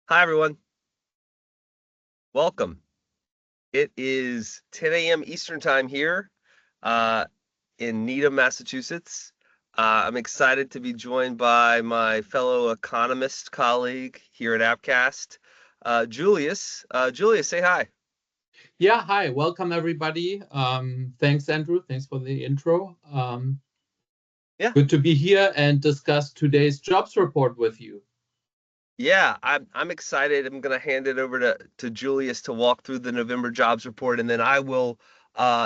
Hi, everyone. Welcome. It is 10 a.m. Eastern Time here in Needham, Massachusetts. I'm excited to be joined by my fellow economist colleague here at Appcast, Julius. Julius, say hi. Yeah, hi, welcome everybody. Thanks, Andrew. Thanks for the intro. Yeah, Good to be here and discuss today's jobs report with you. yeah, I'm excited. I'm gonna hand it over to Julius to walk through the November jobs report, and then I will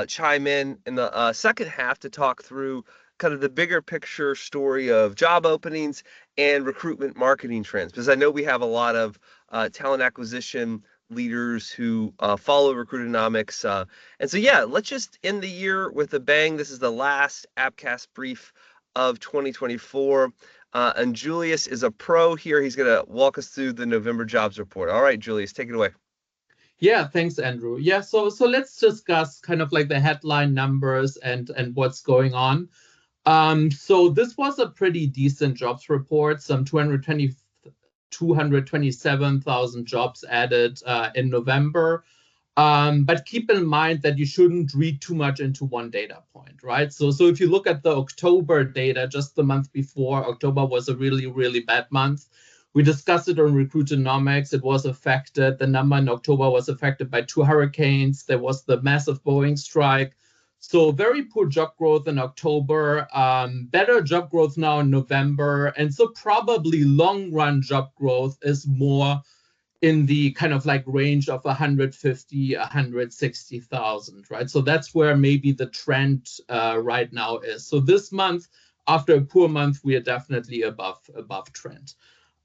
chime in the second half to talk through kind of the bigger picture story of job openings and recruitment marketing trends, because I know we have a lot of talent acquisition leaders who follow Recruitonomics. And so, yeah, let's just end the year with a bang. This is the last Appcast brief of 2024. And Julius is a pro here. He's going to walk us through the November jobs report. All right, Julius, take it away. Yeah, thanks, Andrew. Yeah, so let's discuss kind of like the headline numbers and what's going on. So this was a pretty decent jobs report, some 227,000 jobs added in November. But keep in mind that you shouldn't read too much into one data point, right? So if you look at the October data, just the month before, October was a really, really bad month. We discussed it on Recruitonomics. It was affected. The number in October was affected by two hurricanes. There was the massive Boeing strike. So very poor job growth in October, better job growth now in November. And so probably long run job growth is more in the kind of like range of 150, 160,000, right? So that's where maybe the trend right now is. So this month, after a poor month, we are definitely above trend.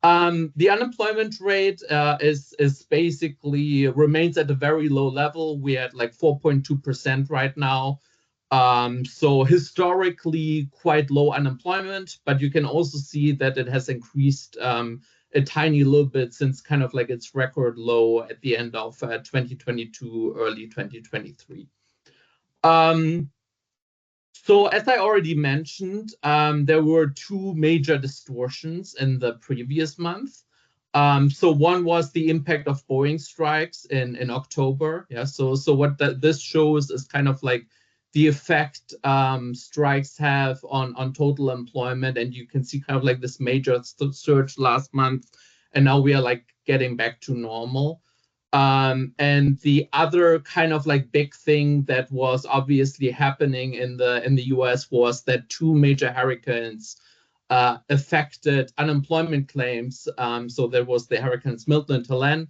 The unemployment rate is basically remains at a very low level. We're at like 4.2% right now. So historically quite low unemployment, but you can also see that it has increased a tiny little bit since kind of like its record low at the end of 2022, early 2023. So as I already mentioned, there were two major distortions in the previous month. So one was the impact of Boeing strikes in October. Yeah. So what this shows is kind of like the effect strikes have on total employment, and you can see kind of like this major surge last month, and now we are like getting back to normal. And the other kind of like big thing that was obviously happening in the US was that two major hurricanes affected unemployment claims. So there was the hurricanes Milton and Helene.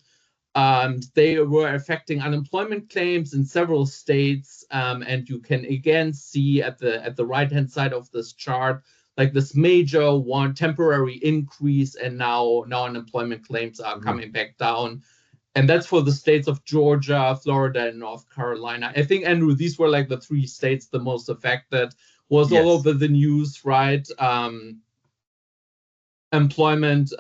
They were affecting unemployment claims in several states, and you can again see at the right hand side of this chart like this major one temporary increase, and now unemployment claims are coming back down. And that's for the states of Georgia, Florida, and North Carolina. I think, Andrew, these were like the three states the most affected. Was Yes. all over the news, right? Employment,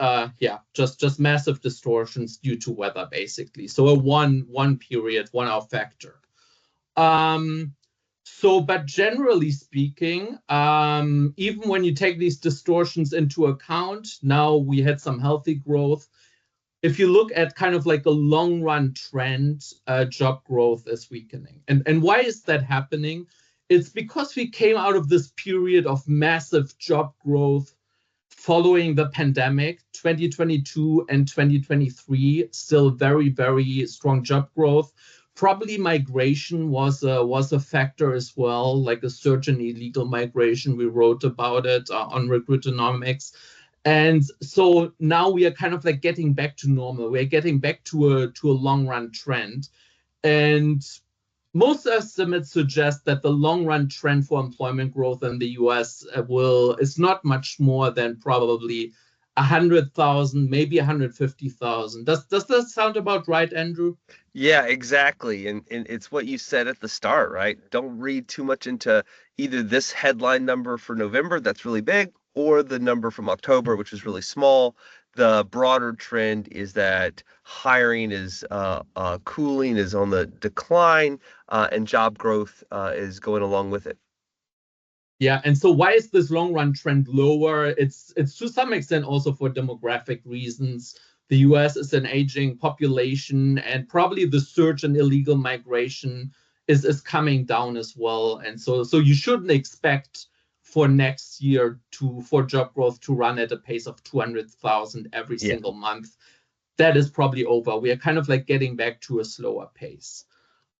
just massive distortions due to weather, basically. So a one period, 1 hour factor. But generally speaking, even when you take these distortions into account, now we had some healthy growth. If you look at kind of like a long run trend, job growth is weakening. And why is that happening? It's because we came out of this period of massive job growth following the pandemic. 2022 and 2023, still very, very strong job growth. Probably migration was a factor as well, like a surge in illegal migration. We wrote about it on Recruitonomics. And so now we are kind of like getting back to normal. We're getting back to a long run trend. And most estimates suggest that the long run trend for employment growth in the US is not much more than probably 100,000, maybe 150,000. Does that sound about right, Andrew? Yeah, exactly. And it's what you said at the start, right? Don't read too much into either this headline number for November that's really big or the number from October, which is really small. The broader trend is that hiring is cooling, is on the decline, and job growth is going along with it. Yeah, and so why is this long run trend lower? It's to some extent also for demographic reasons. The US is an aging population, and probably the surge in illegal migration is coming down as well. And so you shouldn't expect for next year for job growth to run at a pace of 200,000 every Yeah. single month. That is probably over. We are kind of like getting back to a slower pace.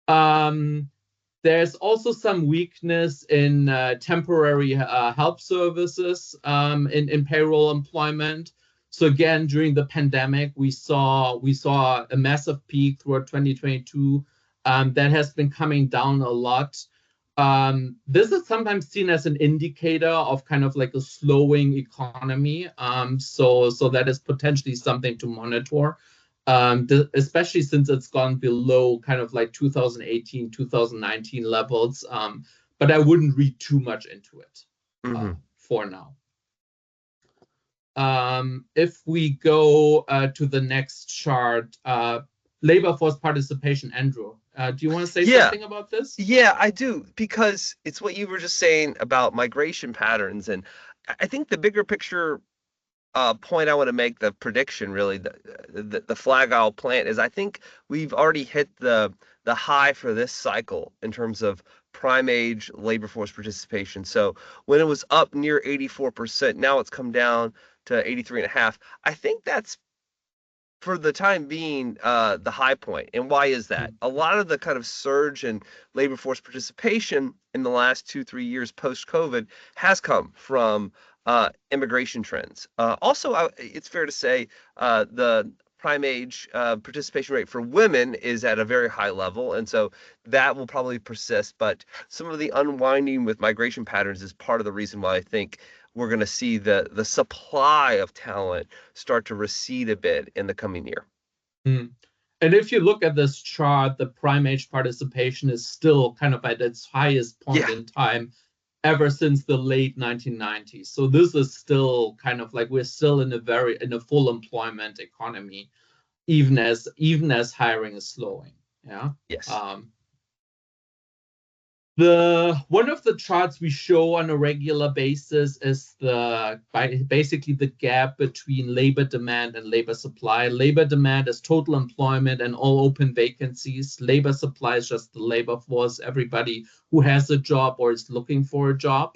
There's also some weakness in temporary help services in payroll employment. So again, during the pandemic, we saw a massive peak throughout 2022 that has been coming down a lot. This is sometimes seen as an indicator of kind of like a slowing economy. So that is potentially something to monitor, especially since it's gone below kind of like 2018, 2019 levels. But I wouldn't read too much into it for now. If we go to the next chart, labor force participation, Andrew, do you want to say something about this? Yeah, I do, because it's what you were just saying about migration patterns. And I think the bigger picture point I want to make, the prediction, really, the flag I'll plant, is I think we've already hit the high for this cycle in terms of prime age labor force participation. So when it was up near 84%, now it's come down to 83.5. I think that's, for the time being, the high point. And why is that? A lot of the kind of surge in labor force participation in the last 2-3 years post COVID has come from immigration trends. Also, it's fair to say the prime age participation rate for women is at a very high level, and so that will probably persist. But some of the unwinding with migration patterns is part of the reason why I think we're going to see the supply of talent start to recede a bit in the coming year. And if you look at this chart, the prime age participation is still kind of at its highest point in time ever since the late 1990s. So this is still kind of like we're still in a full employment economy, even as hiring is slowing. Yeah. Yes. One of the charts we show on a regular basis is basically the gap between labor demand and labor supply. Labor demand is total employment and all open vacancies. Labor supply is just the labor force, everybody who has a job or is looking for a job.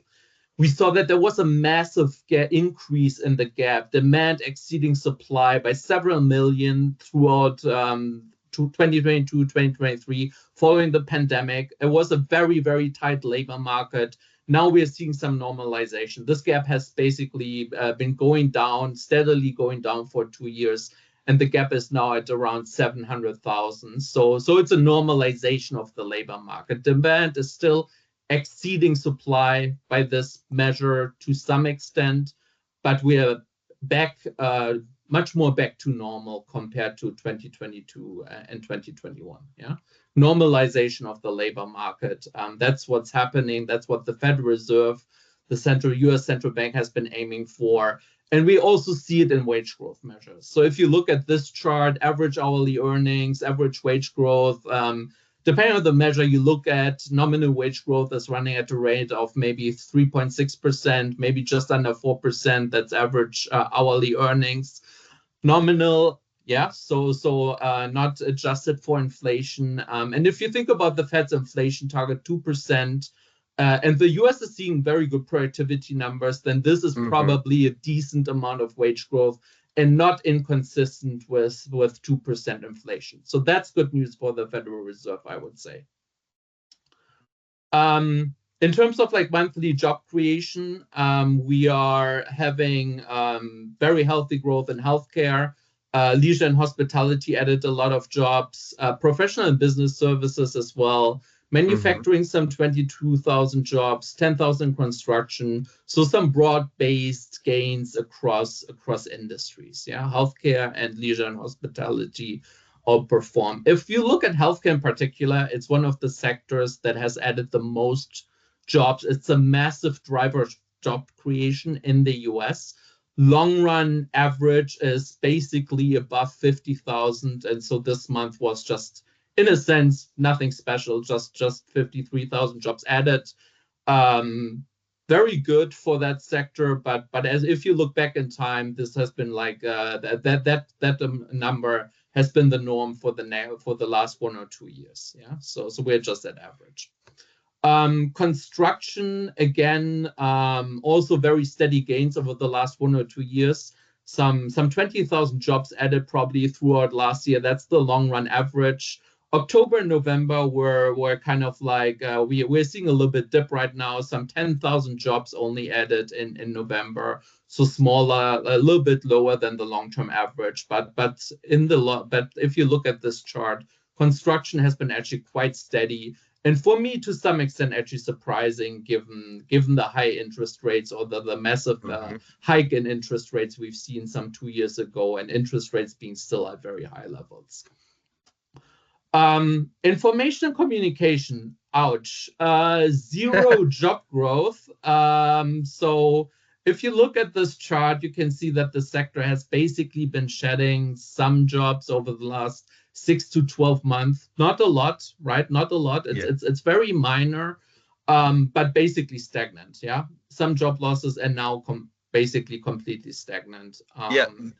We saw that there was a massive increase in the gap, demand exceeding supply by several million throughout 2022, 2023, following the pandemic. It was a very, very tight labor market. Now we are seeing some normalization. This gap has basically been going down, steadily going down for 2 years, and the gap is now at around 700,000. So it's a normalization of the labor market. Demand is still exceeding supply by this measure to some extent, but we are back much more back to normal compared to 2022 and 2021. Yeah, normalization of the labor market. That's what's happening. That's what the Federal Reserve, the U.S. Central Bank, has been aiming for. And we also see it in wage growth measures. So if you look at this chart, average hourly earnings, average wage growth, depending on the measure you look at, nominal wage growth is running at a rate of maybe 3.6%, maybe just under 4%. That's average hourly earnings. Nominal, yeah, so not adjusted for inflation. And if you think about the Fed's inflation target, 2%, and the US is seeing very good productivity numbers, then this is probably a decent amount of wage growth and not inconsistent with 2% inflation. So that's good news for the Federal Reserve, I would say. In terms of like monthly job creation, we are having very healthy growth in healthcare. Leisure and hospitality added a lot of jobs, professional and business services as well. Manufacturing, some 22,000 jobs, 10,000 construction. So some broad-based gains across industries. Yeah, healthcare and leisure and hospitality outperform. If you look at healthcare in particular, it's one of the sectors that has added the most jobs. It's a massive driver of job creation in the US. Long run average is basically above 50,000. And so this month was just, in a sense, nothing special, just 53,000 jobs added. very good for that sector. But as if you look back in time, this has been like that number has been the norm for the last 1 or 2 years. Yeah, so we're just at average. Construction, again, also very steady gains over the last 1 or 2 years. Some 20,000 jobs added probably throughout last year. That's the long run average. October and November were kind of like we're seeing a little bit dip right now. Some 10,000 jobs only added in November, so smaller, a little bit lower than the long term average. But if you look at this chart, construction has been actually quite steady. And for me, to some extent, actually surprising, given the high interest rates or the massive hike in interest rates we've seen some 2 years ago, and interest rates being still at very high levels. Information and communication, ouch, zero job growth. So if you look at this chart, you can see that the sector has basically been shedding some jobs over the last 6 to 12 months. Not a lot, right? Not a lot. It's very minor, but basically stagnant. Yeah, some job losses and now basically completely stagnant.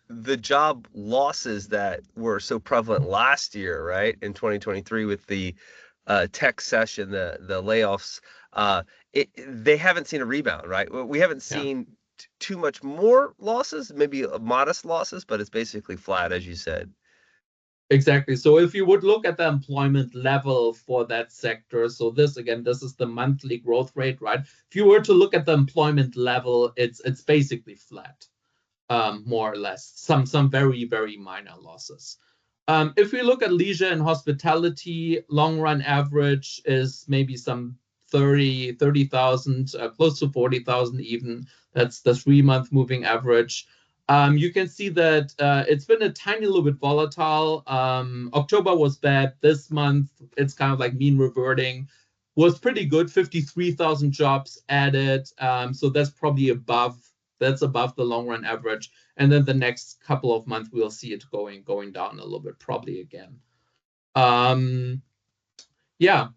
The job losses that were so prevalent last year, right, in 2023 with the tech session, the layoffs, they haven't seen a rebound, right? We haven't seen too much more losses, maybe modest losses, but it's basically flat, as you said. Exactly. So if you would look at the employment level for that sector, so this is the monthly growth rate, right? If you were to look at the employment level, it's basically flat, more or less. Some very, very minor losses. If we look at leisure and hospitality, long run average is maybe some 30,000, close to 40,000 even. That's the 3-month moving average. You can see that it's been a tiny little bit volatile. October was bad. This month, it's kind of like mean reverting. Was pretty good, 53,000 jobs added. So that's probably above the long run average. And then the next couple of months, we'll see it going down a little bit, probably again.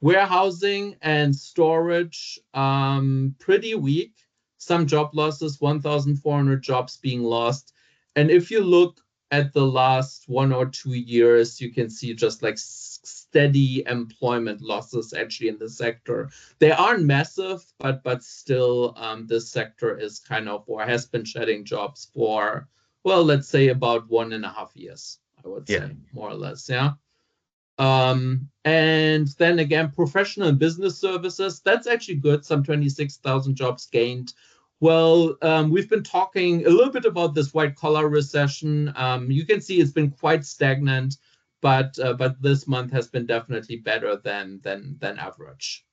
Warehousing and storage, pretty weak. Some job losses, 1,400 jobs being lost. And if you look at the last 1 or 2 years, you can see just like steady employment losses actually in the sector. They aren't massive, but still this sector is kind of, or has been shedding jobs for, well, let's say about 1.5 years, I would say, more or less. Yeah. And then again, professional and business services, that's actually good. Some 26,000 jobs gained. Well, we've been talking a little bit about this white collar recession. You can see it's been quite stagnant, but this month has been definitely better than average.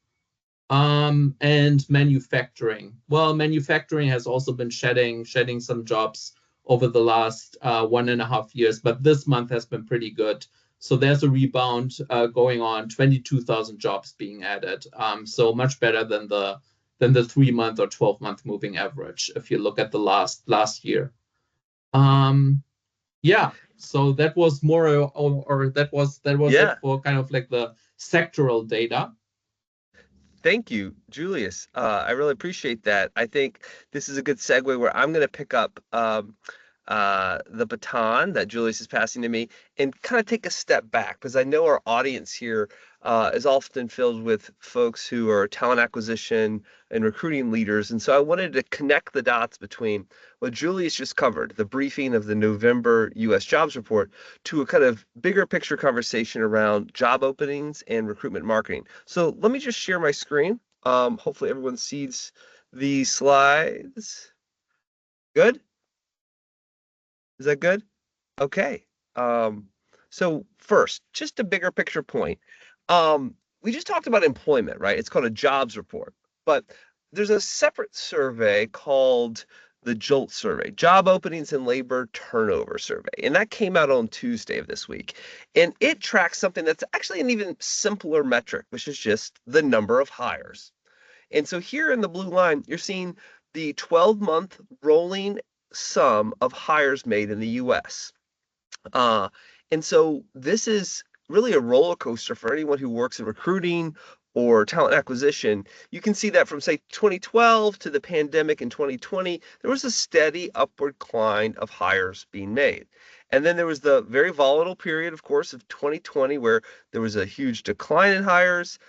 And manufacturing. Well, manufacturing has also been shedding some jobs over the last 1.5 years, but this month has been pretty good. So there's a rebound going on, 22,000 jobs being added. So much better than the 3-month or 12-month moving average if you look at the last year. So that was more, or that was it for kind of like the sectoral data. Thank you, Julius. I really appreciate that. I think this is a good segue where I'm going to pick up the baton that Julius is passing to me and kind of take a step back, because I know our audience here is often filled with folks who are talent acquisition and recruiting leaders. And so I wanted to connect the dots between what Julius just covered, the briefing of the November U.S. jobs report, to a kind of bigger picture conversation around job openings and recruitment marketing. So let me just share my screen. Hopefully everyone sees the slides. Good? Is that good? Okay. So first, just a bigger picture point. We just talked about employment, right? It's called a jobs report, but there's a separate survey called the JOLT survey, Job Openings and Labor Turnover Survey. And that came out on Tuesday of this week. And it tracks something that's actually an even simpler metric, which is just the number of hires. And so here in the blue line, you're seeing the 12-month rolling sum of hires made in the US. And so this is really a roller coaster for anyone who works in recruiting or talent acquisition, you can see that from, say, 2012 to the pandemic in 2020, there was a steady upward climb of hires being made. And then there was the very volatile period, of course, of 2020, where there was a huge decline in hires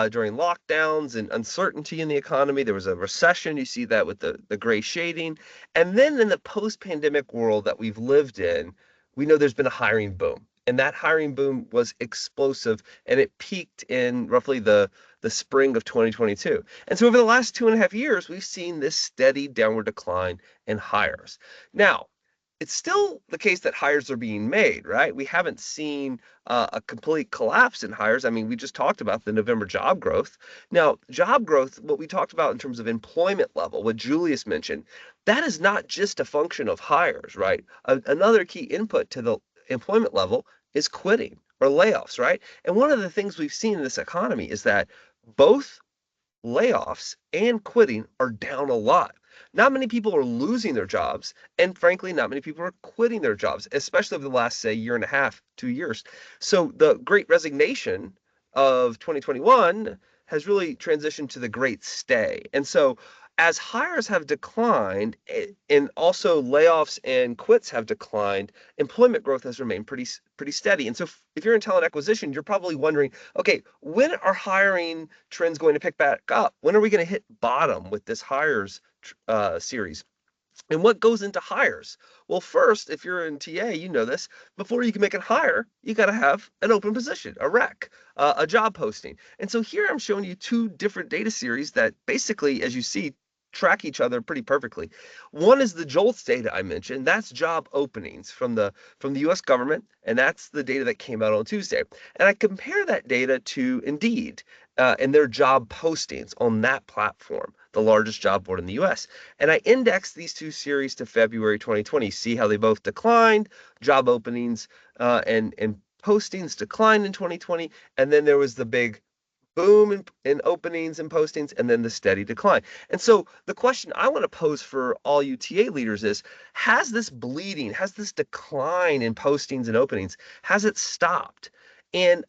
during lockdowns and uncertainty in the economy. There was a recession. You see that with the gray shading. And then in the post-pandemic world that we've lived in, we know there's been a hiring boom. And that hiring boom was explosive, and it peaked in roughly the spring of 2022. And so over the last 2.5 years, we've seen this steady downward decline in hires. Now, it's still the case that hires are being made, right? We haven't seen a complete collapse in hires. I mean, we just talked about the November job growth. Now, job growth, what we talked about in terms of employment level, what Julius mentioned, that is not just a function of hires, right? Another key input to the employment level is quitting or layoffs, right? And one of the things we've seen in this economy is that both layoffs and quitting are down a lot. Not many people are losing their jobs, and frankly, not many people are quitting their jobs, especially over the last, say, year and a half, 2 years. So the great resignation of 2021 has really transitioned to the great stay. And so as hires have declined and also layoffs and quits have declined, employment growth has remained pretty steady. And so if you're in talent acquisition, you're probably wondering, okay, when are hiring trends going to pick back up? When are we going to hit bottom with this hires series? And what goes into hires? Well, first, if you're in TA, you know this. Before you can make a hire, you got to have an open position, a rec, a job posting. And so here I'm showing you two different data series that basically, as you see, track each other pretty perfectly. One is the JOLTS data I mentioned. That's job openings from the U.S. government, and that's the data that came out on Tuesday. And I compare that data to Indeed and their job postings on that platform, the largest job board in the U.S. And I indexed these two series to February 2020. See how they both declined. Job openings and postings declined in 2020, and then there was the big boom in openings and postings, and then the steady decline. And so the question I want to pose for all you TA leaders is, has this bleeding, has this decline in postings and openings, has it stopped? And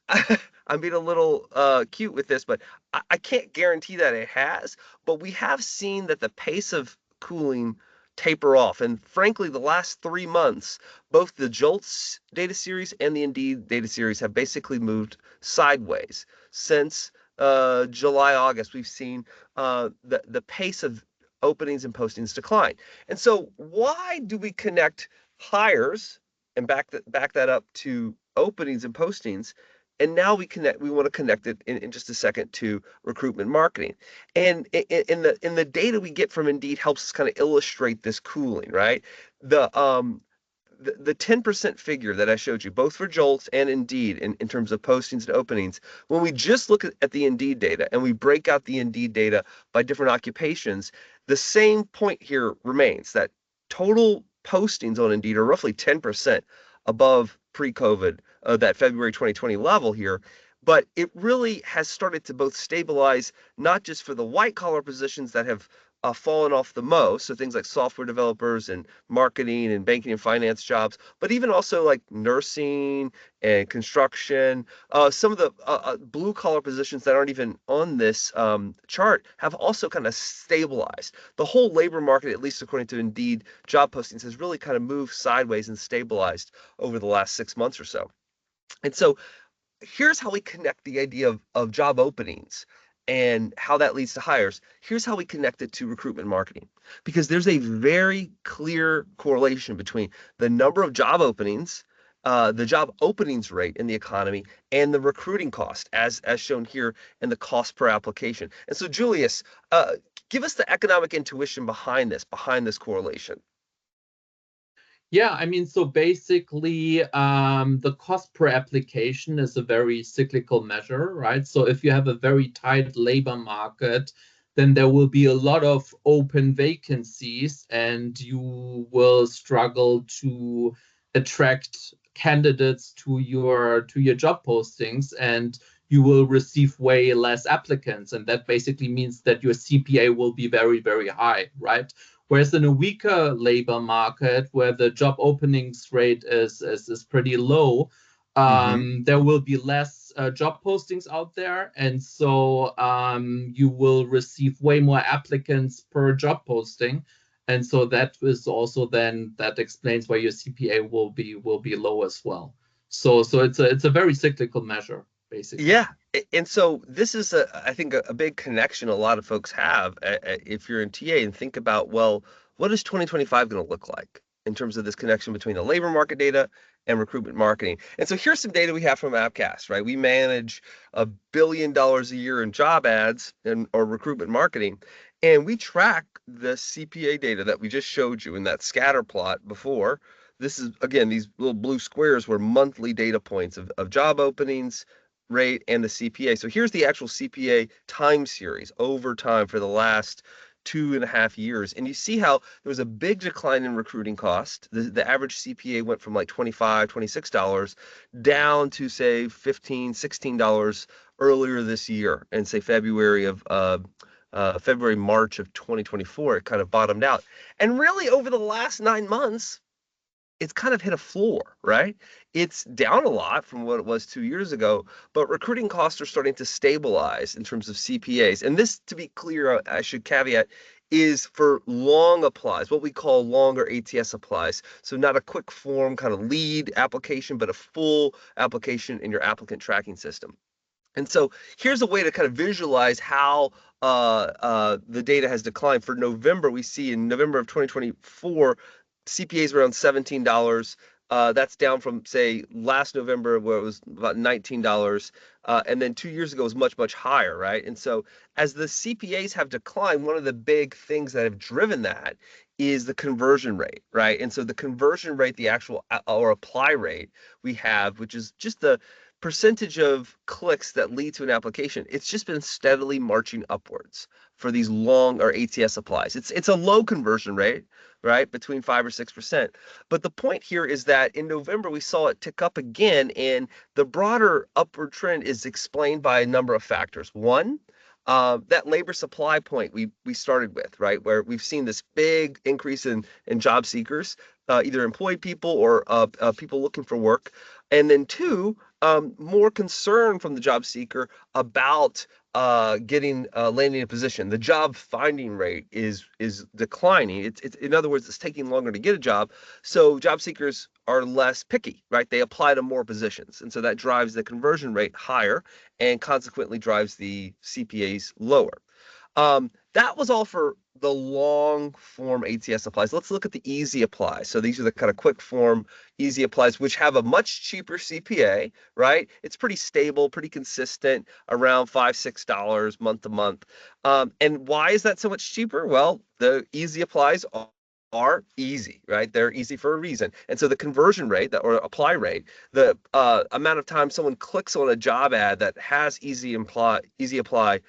I'm being a little cute with this, but I can't guarantee that it has, but we have seen that the pace of cooling taper off. And frankly, the last 3 months, both the JOLTS data series and the Indeed data series have basically moved sideways since July, August. We've seen the pace of openings and postings decline. And so why do we connect hires and back that up to openings and postings? And now we want to connect it in just a second to recruitment marketing. And in the data we get from Indeed helps us kind of illustrate this cooling, right? The 10% figure that I showed you, both for JOLTS and Indeed, in terms of postings and openings, when we just look at the Indeed data and we break out the Indeed data by different occupations, the same point here remains that total postings on Indeed are roughly 10% above pre-COVID, that February 2020 level here. But it really has started to both stabilize, not just for the white collar positions that have fallen off the most, so things like software developers and marketing and banking and finance jobs, but even also like nursing and construction. Some of the blue collar positions that aren't even on this chart have also kind of stabilized. The whole labor market, at least according to Indeed job postings, has really kind of moved sideways and stabilized over the last 6 months or so. And so here's how we connect the idea of job openings and how that leads to hires. Here's how we connect it to recruitment marketing, because there's a very clear correlation between the number of job openings, the job openings rate in the economy, and the recruiting cost, as shown here in the cost per application. And so, Julius, give us the economic intuition behind this correlation. Yeah, I mean, so basically, the cost per application is a very cyclical measure, right? So if you have a very tight labor market, then there will be a lot of open vacancies, and you will struggle to attract candidates to your job postings, and you will receive way less applicants, and that basically means that your CPA will be very, very high, right? Whereas in a weaker labor market, where the job openings rate is pretty low, there will be less job postings out there, and so you will receive way more applicants per job posting, and so that is also then that explains why your CPA will be low as well. So it's a very cyclical measure, basically. Yeah. And so this is I think a big connection a lot of folks have if you're in TA and think about, well, what is 2025 going to look like in terms of this connection between the labor market data and recruitment marketing? And so here's some data we have from Appcast, right? We manage $1 billion a year in job ads and or recruitment marketing, and we track the CPA data that we just showed you in that scatter plot before. This is, again, these little blue squares were monthly data points of job openings, rate, and the CPA. So here's the actual CPA time series over time for the last 2.5 years. And you see how there was a big decline in recruiting cost. The average CPA went from like $25, $26 down to say $15, $16 earlier this year, and say February, March of 2024, it kind of bottomed out. And really over the last 9 months, it's kind of hit a floor, right? It's down a lot from what it was 2 years ago, but recruiting costs are starting to stabilize in terms of CPAs. And this, to be clear, I should caveat, is for long applies, what we call longer ATS applies. So not a quick form kind of lead application, but a full application in your applicant tracking system. And so here's a way to kind of visualize how the data has declined. For November, we see in November of 2024, CPAs around $17. That's down from, say, last November where it was about $19. And then 2 years ago was much, much higher, right? And so as the CPAs have declined, one of the big things that have driven that is the conversion rate, right? And so the conversion rate, the actual or apply rate we have, which is just the percentage of clicks that lead to an application, it's just been steadily marching upwards for these long or ATS applies. It's a low conversion rate, right? Between 5 or 6%. But the point here is that in November, we saw it tick up again, and the broader upward trend is explained by a number of factors. One, that labor supply point we started with, right, where we've seen this big increase in job seekers, either employed people or people looking for work. And then two, more concern from the job seeker about landing a position. The job finding rate is declining. It's in other words, it's taking longer to get a job. So job seekers are less picky, right? They apply to more positions, and so that drives the conversion rate higher, and consequently drives the CPAs lower. That was all for the long form ATS applies. Let's look at the easy applies. So these are the kind of quick form easy applies, which have a much cheaper CPA, right? It's pretty stable, pretty consistent, around $5, $6 month to month. And why is that so much cheaper? Well, the easy applies are easy, right? They're easy for a reason. And so the conversion rate or apply rate, the amount of time someone clicks on a job ad that has easy apply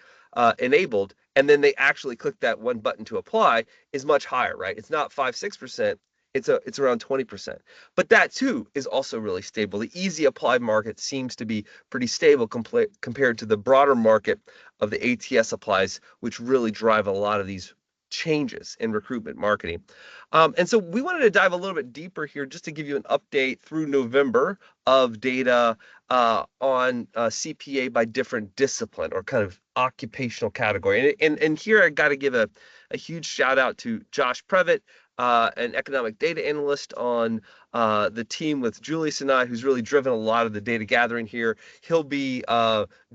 enabled, and then they actually click that one button to apply, is much higher, right? It's not 5, 6%. It's around 20%. But that too is also really stable. The easy apply market seems to be pretty stable compared to the broader market of the ATS applies, which really drive a lot of these changes in recruitment marketing. And so we wanted to dive a little bit deeper here just to give you an update through November of data on CPA by different discipline or kind of occupational category. And here I got to give a huge shout out to Josh Previtt, an economic data analyst on the team with Julius and I, who's really driven a lot of the data gathering here. He'll be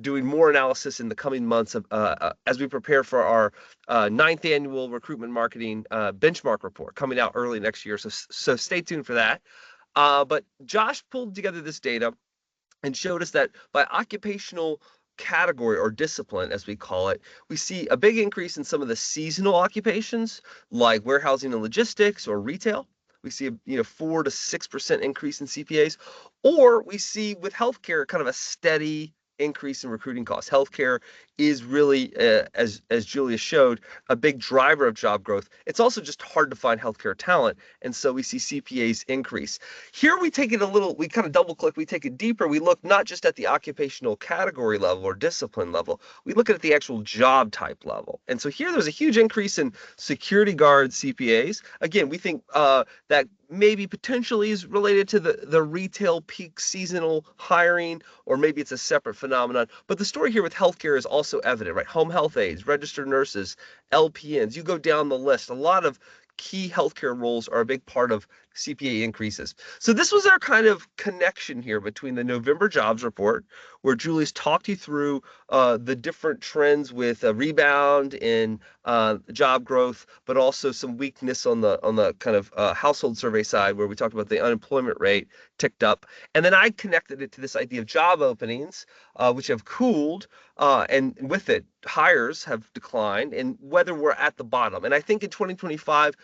doing more analysis in the coming months as we prepare for our 9th annual recruitment marketing benchmark report coming out early next year. So stay tuned for that. But Josh pulled together this data and showed us that by occupational category or discipline, as we call it, we see a big increase in some of the seasonal occupations like warehousing and logistics or retail. We see a 4 to 6% increase in CPAs, or we see with healthcare kind of a steady increase in recruiting costs. Healthcare is really, as Julia showed, a big driver of job growth. It's also just hard to find healthcare talent, and so we see CPAs increase. Here we take it a little, we kind of double click, we take it deeper. We look not just at the occupational category level or discipline level, we look at the actual job type level. And so here there's a huge increase in security guard CPAs. Again, we think that maybe potentially is related to the retail peak seasonal hiring, or maybe it's a separate phenomenon. But the story here with healthcare is also evident, right? Home health aides, registered nurses, LPNs, you go down the list. A lot of key healthcare roles are a big part of CPA increases. So this was our kind of connection here between the November jobs report, where Julius talked you through the different trends with a rebound in job growth, but also some weakness on the kind of household survey side, where we talked about the unemployment rate ticked up. And then I connected it to this idea of job openings, which have cooled, and with it, hires have declined, and whether we're at the bottom. And I think in 2025,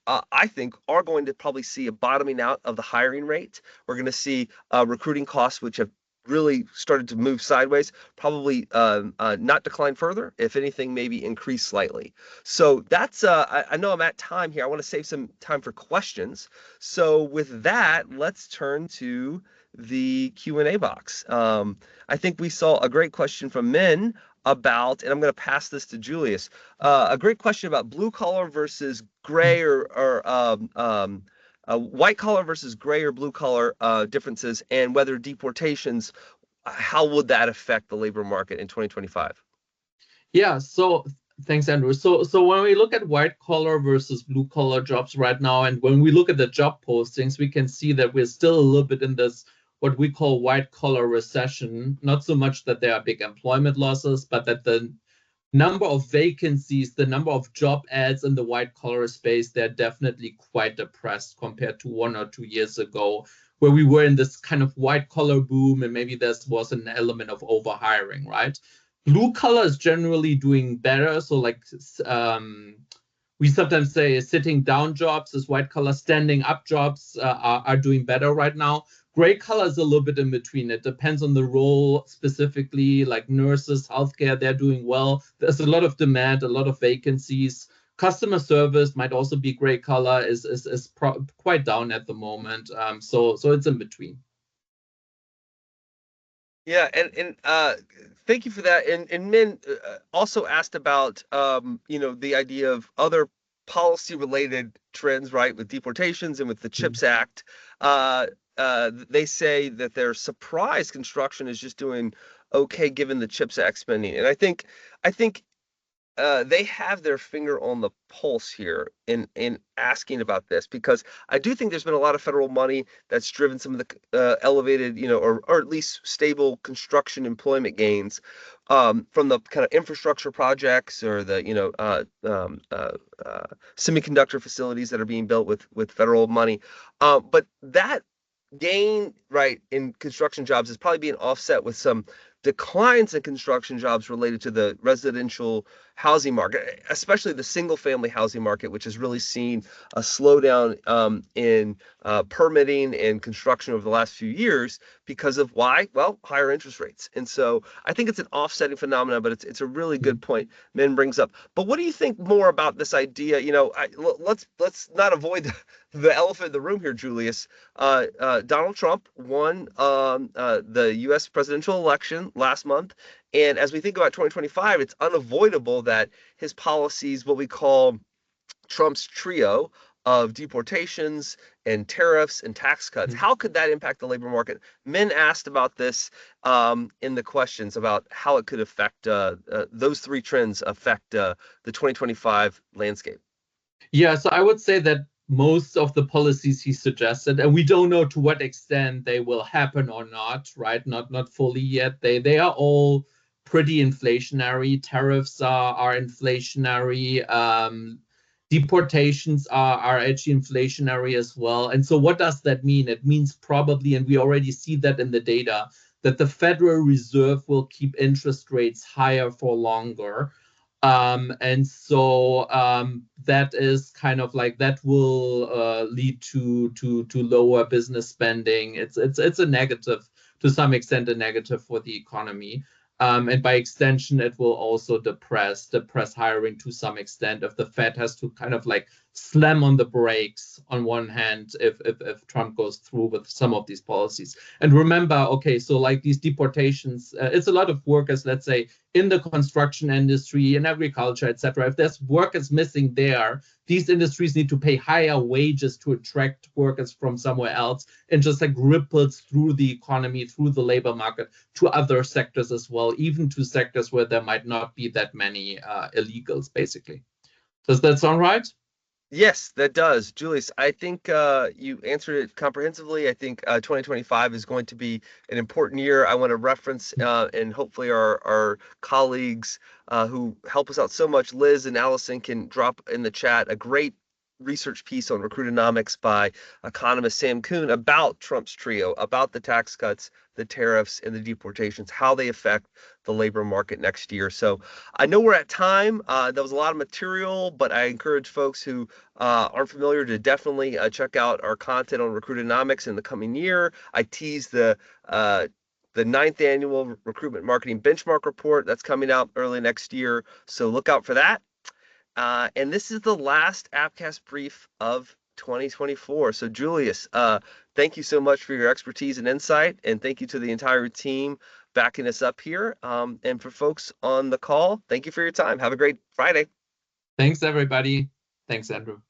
I think, are going to probably see a bottoming out of the hiring rate. We're going to see recruiting costs, which have really started to move sideways, probably not decline further. If anything, maybe increase slightly. So that's, I know I'm at time here. I want to save some time for questions. So with that, let's turn to the Q&A box. I think we saw a great question from Min about, and I'm going to pass this to Julius, a great question about blue collar versus gray, or white collar versus gray or blue collar differences, and whether deportations, how would that affect the labor market in 2025? Yeah, so thanks, Andrew. So when we look at white collar versus blue collar jobs right now, and when we look at the job postings, we can see that we're still a little bit in this what we call white collar recession. Not so much that there are big employment losses, but that the number of vacancies, the number of job ads in the white collar space, they're definitely quite depressed compared to 1 or 2 years ago, where we were in this kind of white collar boom, and maybe there was an element of overhiring, right? Blue collar is generally doing better. So like we sometimes say sitting down jobs is white collar, standing up jobs are doing better right now. Gray color is a little bit in between. It depends on the role specifically, like nurses, healthcare, they're doing well. There's a lot of demand, a lot of vacancies. Customer service might also be gray color, is quite down at the moment. So it's in between. Yeah, and thank you for that. And Min also asked about the idea of other policy related trends, right, with deportations and with the CHIPS Act. They say that they're surprised construction is just doing okay given the CHIPS Act spending. And I think they have their finger on the pulse here in asking about this, because I do think there's been a lot of federal money that's driven some of the elevated, or at least stable construction employment gains from the kind of infrastructure projects, or the semiconductor facilities that are being built with federal money. But that gain, right, in construction jobs is probably being offset with some declines in construction jobs related to the residential housing market, especially the single family housing market, which has really seen a slowdown in permitting and construction over the last few years because of why? Well, higher interest rates. And so I think it's an offsetting phenomenon, but it's a really good point Min brings up. But what do you think more about this idea? Let's not avoid the elephant in the room here, Julius. Donald Trump won the U.S. presidential election last month. And as we think about 2025, it's unavoidable that his policies, what we call Trump's trio of deportations and tariffs and tax cuts, how could that impact the labor market? Min asked about this in the questions about how it could affect those three trends affect the 2025 landscape. Yeah, so I would say that most of the policies he suggested, and we don't know to what extent they will happen or not, right? Not fully yet. They are all pretty inflationary. Tariffs are inflationary. Deportations are actually inflationary as well. And so what does that mean? It means probably, and we already see that in the data, that the Federal Reserve will keep interest rates higher for longer. And so that is kind of like, that will lead to lower business spending. It's a negative, to some extent, a negative for the economy. And by extension, it will also depress hiring to some extent if the Fed has to kind of like slam on the brakes on one hand if Trump goes through with some of these policies. And remember, okay, so like these deportations, it's a lot of workers, let's say, in the construction industry, in agriculture, etc. If there's workers missing there, these industries need to pay higher wages to attract workers from somewhere else, and just like ripples through the economy, through the labor market to other sectors as well, even to sectors where there might not be that many illegals, basically. Does that sound right? Yes, that does. Julius, I think you answered it comprehensively. I think 2025 is going to be an important year. I want to reference, and hopefully our colleagues who help us out so much, Liz and Allison, can drop in the chat a great research piece on Recruitonomics by economist Sam Kuhn about Trump's trio, about the tax cuts, the tariffs, and the deportations, how they affect the labor market next year. So I know we're at time. That was a lot of material, but I encourage folks who aren't familiar to definitely check out our content on Recruitonomics in the coming year. I teased the ninth annual recruitment marketing benchmark report that's coming out early next year. So look out for that. And this is the last Appcast brief of 2024. So Julius, thank you so much for your expertise and insight, and thank you to the entire team backing us up here. And for folks on the call, thank you for your time. Have a great Friday. Thanks, everybody. Thanks, Andrew.